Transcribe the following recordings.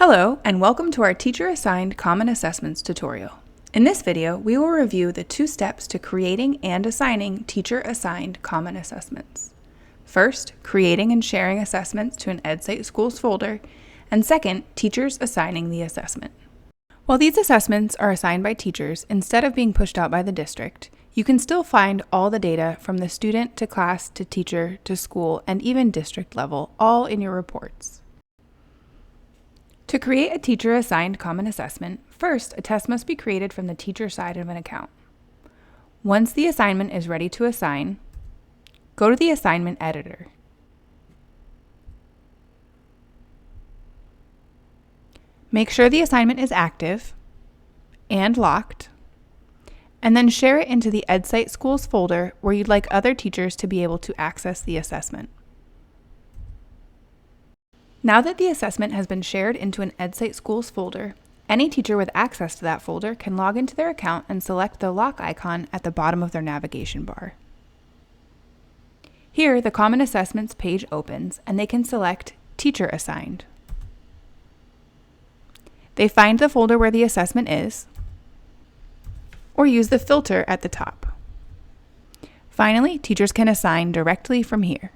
Hello, and welcome to our Teacher-Assigned Common Assessments tutorial. In this video, we will review the 2 steps to creating and assigning teacher-assigned common assessments. First, creating and sharing assessments to an Edcite Schools folder, and second, teachers assigning the assessment. While these assessments are assigned by teachers instead of being pushed out by the district, you can still find all the data from the student to class to teacher to school and even district level all in your reports. To create a teacher-assigned common assessment, first, a test must be created from the teacher side of an account. Once the assignment is ready to assign, go to the assignment editor. Make sure the assignment is active and locked, and then share it into the Edcite Schools folder where you'd like other teachers to be able to access the assessment. Now that the assessment has been shared into an Edcite Schools folder, any teacher with access to that folder can log into their account and select the lock icon at the bottom of their navigation bar. Here, the Common Assessments page opens, and they can select Teacher Assigned. They find the folder where the assessment is, or use the filter at the top. Finally, teachers can assign directly from here.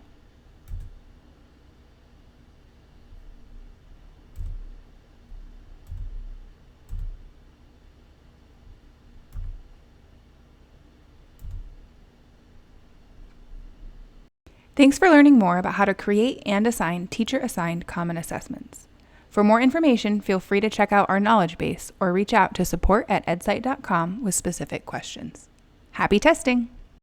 Thanks for learning more about how to create and assign teacher-assigned common assessments. For more information, feel free to check out our knowledge base or reach out to support@edcite.com with specific questions. Happy testing!